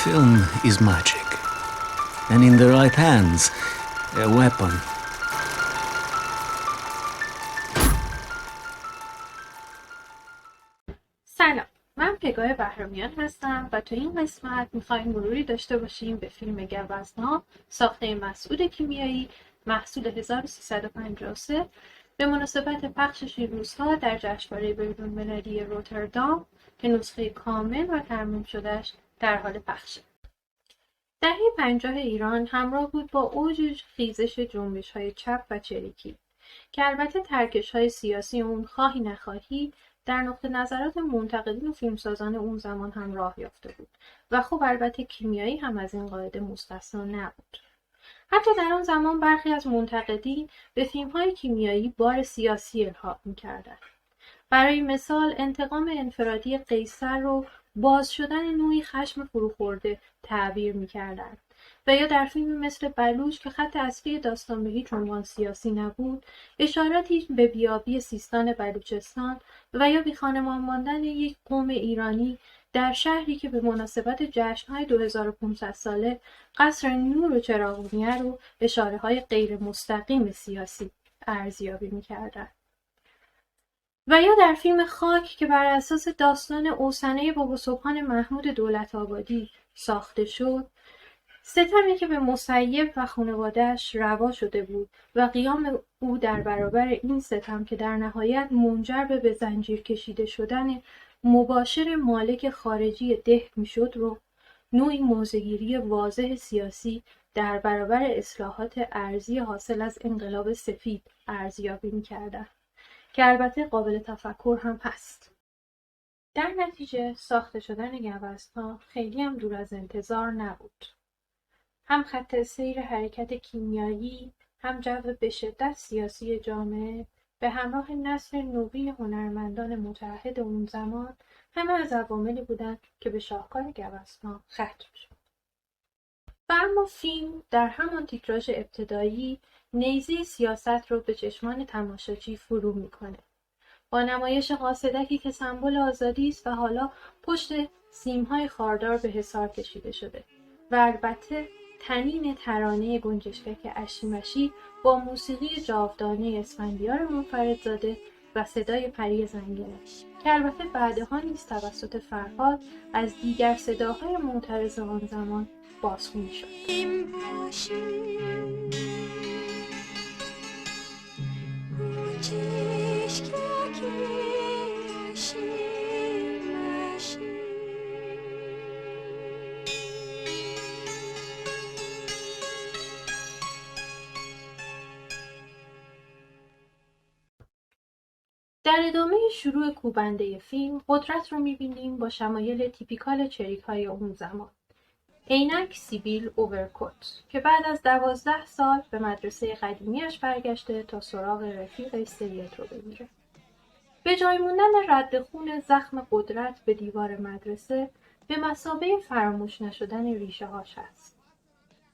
Film is magic, and in the right hands, a weapon. سلام، من پگاه بهرامیان هستم و تو این قسمت میخوایم مروری داشته باشیم به فیلم گوزنا ساخته مسعود کیمیایی محصول 1353 به مناسبت پخشش این روزها در جشنواره بین‌المللی روتردام که نسخه کامل و ترمیم شدهش در حال پخشه. دهه 50 ایران همراه بود با اوج خیزش جنبش‌های چپ و چریکی که البته ترکش‌های سیاسی اون خواهی نخواهی در نقطه نظرات منتقدین و فیلمسازان اون زمان هم راه یافته بود و خب البته کیمیایی هم از این قاعده مستثنا نبود. حتی در آن زمان برخی از منتقدین به فیلم‌های کیمیایی بار سیاسی الحاق می‌کردند. برای مثال انتقام انفرادی قیصر رو باز شدن نوعی خشم فروخورده تعبیر می‌کردند و یا در فیلم مثل بلوچ که خط اصلی داستان به هیچ عنوان سیاسی نبود اشاراتی به بیابی سیستان بلوچستان و یا بیخانمان ماندن یک قوم ایرانی در شهری که به مناسبت جشن‌های 2500 ساله قصر نور و چراغونیه رو اشاره‌های غیر مستقیم سیاسی ارزیابی می‌کردند. و یا در فیلم خاک که بر اساس داستان اوسنه بابا سبحان محمود دولت‌آبادی ساخته شد، ستمی که به مسیب و خانواده‌اش روا شده بود و قیام او در برابر این ستم که در نهایت منجر به زنجیر کشیده شدن مباشر مالک خارجی ده میشد رو نوعی موضع‌گیری واضح سیاسی در برابر اصلاحات ارضی حاصل از انقلاب سفید ارزیابی می‌کردند که البته قابل تفکر هم هست. در نتیجه ساخته شدن گوزنا خیلی هم دور از انتظار نبود. هم خط سیر حرکت کیمیایی، هم جو به شدت سیاسی جامعه به همراه نسل نوین هنرمندان متعهد اون زمان همه از عواملی بودند که به شاهکار گوزنا ختم شد. و اما فیلم در همان تیتراژ ابتدایی نیزه سیاست رو به چشمان تماشاچی فرو میکنه. با نمایش قاصدکی که سمبل آزادی است و حالا پشت سیم‌های خاردار به حصار کشیده شده و البته تنین ترانه گنجشکک اشیمشی با موسیقی جاودانه اسفندیار منفردزاده و صدای پری زنگنه که البته بعدها نیز توسط فرهاد از دیگر صداهای معترض آن زمان بازخوانی شد. در ادامه شروع کوبنده فیلم قدرت رو می‌بینیم با شمایل تیپیکال چریک‌های اون زمان. عینک، سیبیل، اوورکوت که بعد از 12 سال به مدرسه قدیمیش برگشته تا سراغ رفیقش سید رو بگیره. به جای موندن رد خون زخم قدرت به دیوار مدرسه به مثابه فراموش نشدن ریشه هاش هست.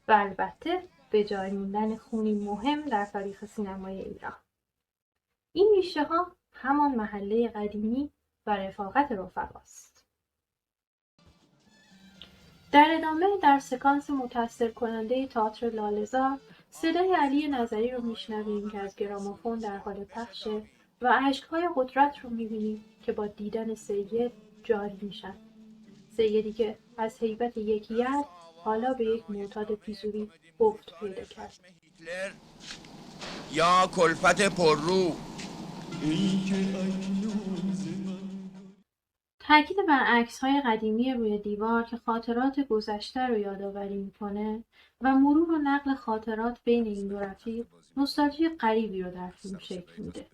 و البته به جای موندن خونی مهم در تاریخ سینمای ایران. این ریشه ها همان محله قدیمی و رفاقت رفقاست. در ادامه در سکانس متأثر کننده تئاتر لاله‌زار صدای علی نظری رو میشنویم که از گرامافون در حال پخشه و اشک‌های قدرت رو میبینیم که با دیدن سید جاری میشن. سیدی که از هیبت یک ید حالا به یک معتاد پیزوری افت پیدا کرد. یا کلفت پررو تاکید بر عکس‌های قدیمی روی دیوار که خاطرات گذشته رو یادآوری می‌کنه و مرور و نقل خاطرات بین این دو رفیق نوستالژی غریبی رو در فیلم شکل میده.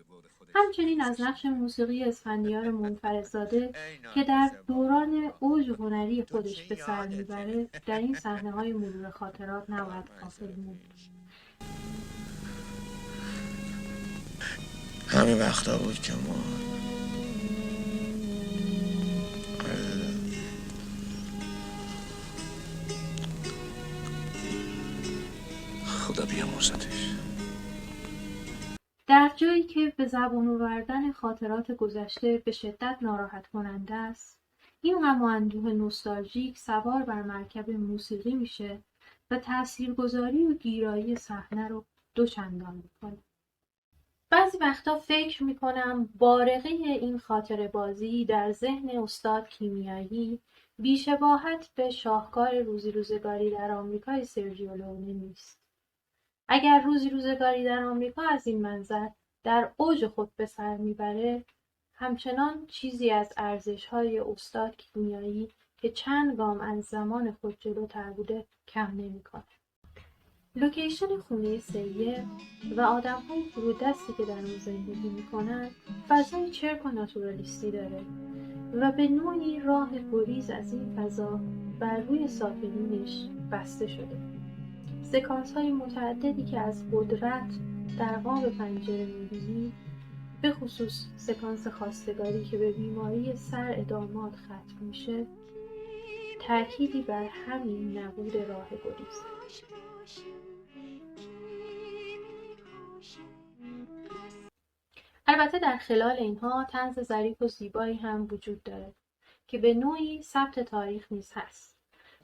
همچنین از نقش موسیقی اسفندیار منفردزاده که در دوران اوج هنری خودش به سر میبره در این صحنه‌های مرور خاطرات نباید غافل موند. همین وقتا بود که ما خدا بیامرزتش. در جایی که به زبان آوردن خاطرات گذشته به شدت ناراحت کننده است، این غم و اندوه نوستالژیک سوار بر مرکب موسیقی میشه و تاثیرگذاری و گیرایی صحنه رو دوچندان میکنه. بعضی وقتا فکر میکنم بارقه این خاطره بازی در ذهن استاد کیمیایی بی‌شباهت به شاهکار روزی روزگاری در آمریکای سرجیو لئونه نیست. اگر روزی روزگاری در آمریکا از این منظر در اوج خود به سر میبره، همچنان چیزی از ارزش‌های استاد کیمیایی که چند گام از زمان خود جلوتر بوده کم نمی‌کنه. لوکیشن خونه سید و آدم‌های فرودستی که در اون زندگی می‌کنن فضای چرک و ناتورالیستی داره و به نوعی راه گریز از این فضا بر روی ساکنینش بسته شده. سکانس‌های متعددی که از قدرت در قاب پنجره می‌بینی، به خصوص سکانس خواستگاری که به بیماری سر داماد ختم میشه، تأکیدی بر همین نبود راه گریز. البته در خلال اینها طنز ظریف و زیبایی هم وجود داره که به نوعی ثبت تاریخ نیز هست،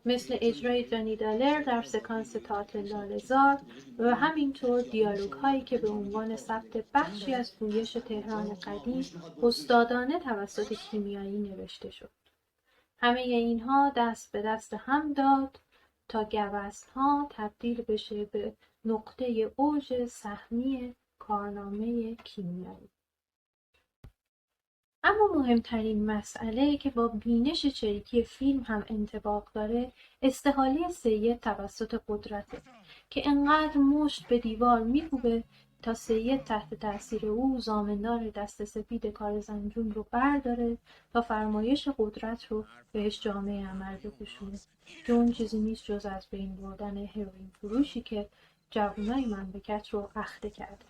مثل اجرای جانی دالر در سکانس تئاتر لاله‌زار و همینطور دیالوگ هایی که به عنوان ثبت بخشی از گویش تهران قدیم استادانه توسط کیمیایی نوشته شد. همه اینها دست به دست هم داد تا گوزن‌ها تبدیل بشه به نقطه اوج سهمی کارنامه کیمیایی. اما مهمترین مسئله که با بینش چریکی فیلم هم انطباق داره، استحاله سید توسط قدرته که انقدر مشت به دیوار میکوبه تا سید تحت تأثیر او زامندار دست سفید کار زنجون رو برداره تا فرمایش قدرت رو بهش جامعه عمل بپوشونه که اون چیزی نیست جز از بین بردن هروئین فروشی که جوانای مملکت رو اخته کرده.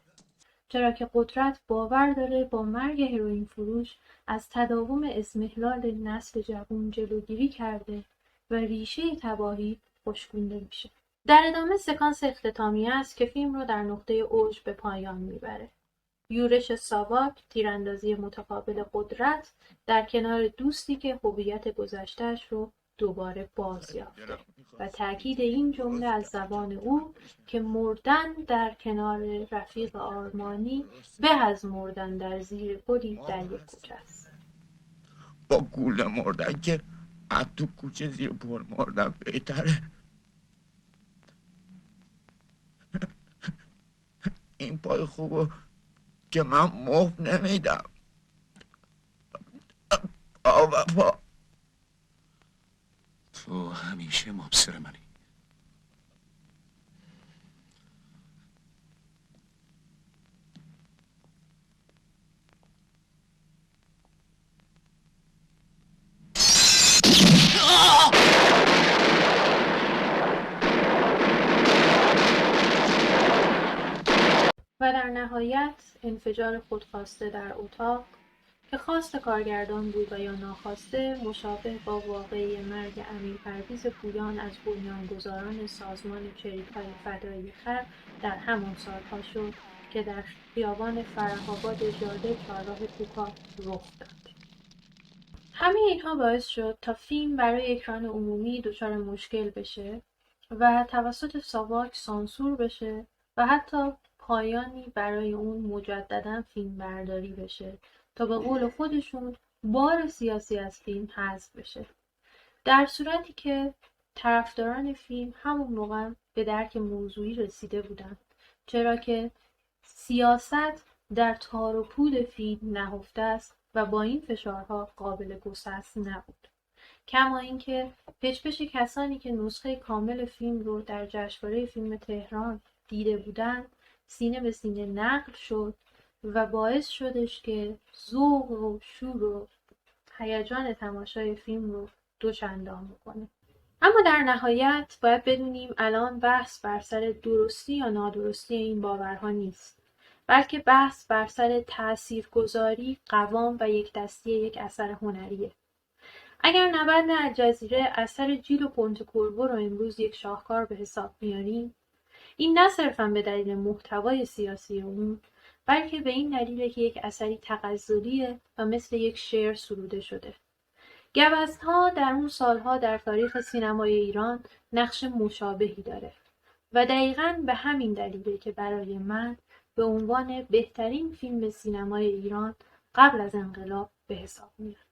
چرا که قدرت باور داره با مرگ هروئین فروش از تداوم اضمحلال نسل جوان جلوگیری کرده و ریشه تباهی خشکونده میشه. در ادامه سکانس اختتامی است که فیلم رو در نقطه اوج به پایان میبره. یورش ساواک، تیراندازی متقابل قدرت در کنار دوستی که هویت گذشته‌اش رو دوباره بازیافته و تأکید این جمله از زبان او که مردن در کنار رفیق آرمانی به از مردن در زیر گلی در یک کوچه است. با گوله مردن که از تو کوچه زیر پر مردن بهتره. این پای خوبو که من مفت نمیدم. بابا تو همیشه مبصر منی. و در نهایت انفجار خودخواسته در اتاق که خواست کارگردان بود و یا ناخواسته مشابه با واقعه مرگ امیر پرویز پویان از بنیانگذاران سازمان چریک‌های فدایی خلق در همان سالها شد که در خیابان فره‌آباد ژاله چهارراه کوکا رخ داد. همه اینها باعث شد تا فیلم برای اکران عمومی دچار مشکل بشه و توسط ساواک سانسور بشه و حتی پایانی برای اون مجدداً فیلم برداری بشه تا به قول خودشون بار سیاسی از فیلم حذف بشه. در صورتی که طرفداران فیلم همون موقع به درک موضوعی رسیده بودن، چرا که سیاست در تار و پود فیلم نهفته است و با این فشارها قابل گسست نبود. کما اینکه پچ‌پچ کسانی که نسخه کامل فیلم رو در جشنواره فیلم تهران دیده بودند سینه به سینه نقل شد و باعث شدش که ذوق و شور و هیجان تماشای فیلم رو دوچندان بکنه. اما در نهایت باید بدونیم الان بحث بر سر درستی یا نادرستی این باورها نیست، بلکه بحث بر سر تاثیرگذاری، قوام و یک دستی یک اثر هنریه. اگر نبرد الجزیره اثر جیل و پونتکورو رو امروز یک شاهکار به حساب میاریم، این نه صرفاً به دلیل محتوای سیاسی اون، بلکه به این دلیله که یک اثری تغزلیه و مثل یک شعر سروده شده گوزن‌ها در اون سالها در تاریخ سینمای ایران نقش مشابهی داره و دقیقاً به همین دلیله که برای من به عنوان بهترین فیلم سینمای ایران قبل از انقلاب به حساب میاد.